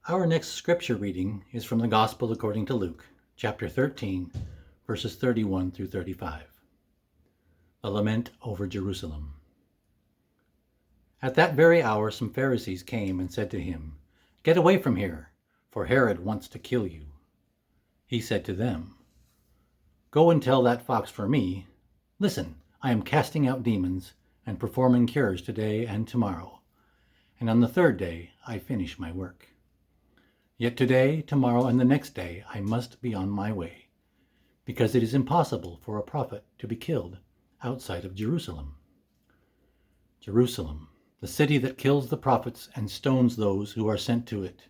Our next scripture reading is from the Gospel according to Luke, chapter 13, verses 31 through 35. The Lament over Jerusalem. At that very hour some Pharisees came and said to him, "Get away from here, for Herod wants to kill you." He said to them, "Go and tell that fox for me, 'Listen, I am casting out demons and performing cures today and tomorrow, and on the third day I finish my work. Yet today, tomorrow, and the next day I must be on my way, because it is impossible for a prophet to be killed outside of Jerusalem. Jerusalem, the city that kills the prophets and stones those who are sent to it.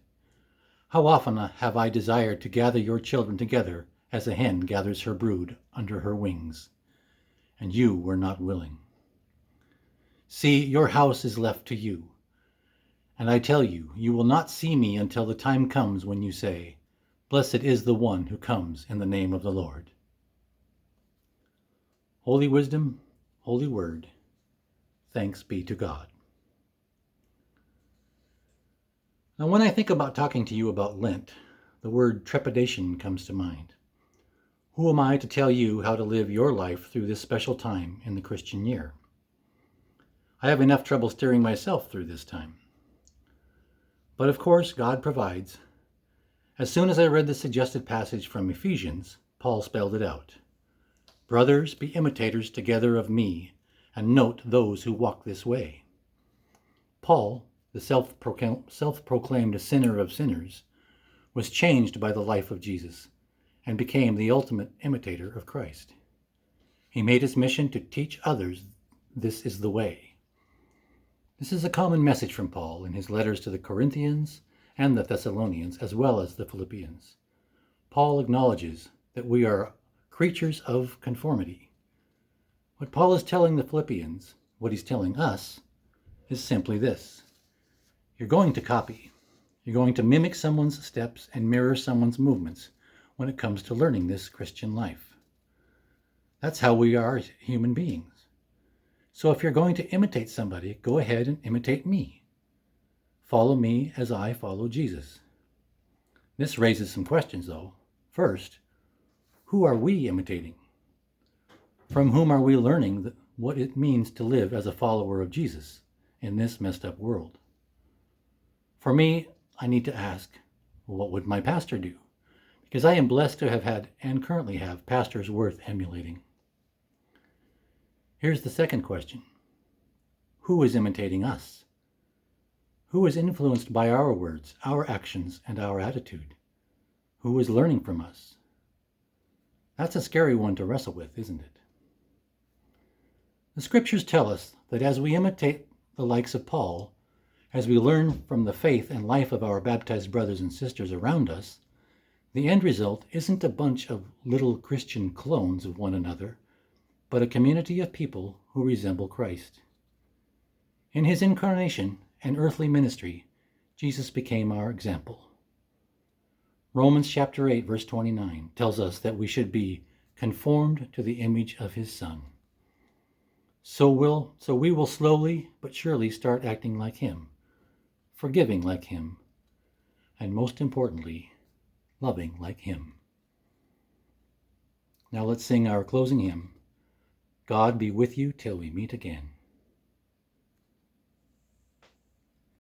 How often have I desired to gather your children together as a hen gathers her brood under her wings, and you were not willing. See, your house is left to you. And I tell you, you will not see me until the time comes when you say, Blessed is the one who comes in the name of the Lord.'" Holy wisdom, holy word, thanks be to God. Now, when I think about talking to you about Lent, the word trepidation comes to mind. Who am I to tell you how to live your life through this special time in the Christian year? I have enough trouble steering myself through this time. But of course, God provides. As soon as I read the suggested passage from Ephesians, Paul spelled it out. "Brothers, be imitators together of me, and note those who walk this way." Paul, the self-proclaimed sinner of sinners, was changed by the life of Jesus and became the ultimate imitator of Christ. He made his mission to teach others this is the way. This is a common message from Paul in his letters to the Corinthians and the Thessalonians, as well as the Philippians. Paul acknowledges that we are creatures of conformity. What Paul is telling the Philippians, what he's telling us, is simply this. You're going to copy. You're going to mimic someone's steps and mirror someone's movements when it comes to learning this Christian life. That's how we are as human beings. So if you're going to imitate somebody, go ahead and imitate me. Follow me as I follow Jesus. This raises some questions, though. First, who are we imitating? From whom are we learning what it means to live as a follower of Jesus in this messed up world? For me, I need to ask, what would my pastor do? Because I am blessed to have had and currently have pastors worth emulating. Here's the second question. Who is imitating us? Who is influenced by our words, our actions, and our attitude? Who is learning from us? That's a scary one to wrestle with, isn't it? The scriptures tell us that as we imitate the likes of Paul, as we learn from the faith and life of our baptized brothers and sisters around us, the end result isn't a bunch of little Christian clones of one another, but a community of people who resemble Christ. In his incarnation and earthly ministry, Jesus became our example. Romans chapter 8, verse 29 tells us that we should be conformed to the image of his Son. So we will slowly but surely start acting like him, forgiving like him, and most importantly, loving like him. Now let's sing our closing hymn, God be with you till we meet again.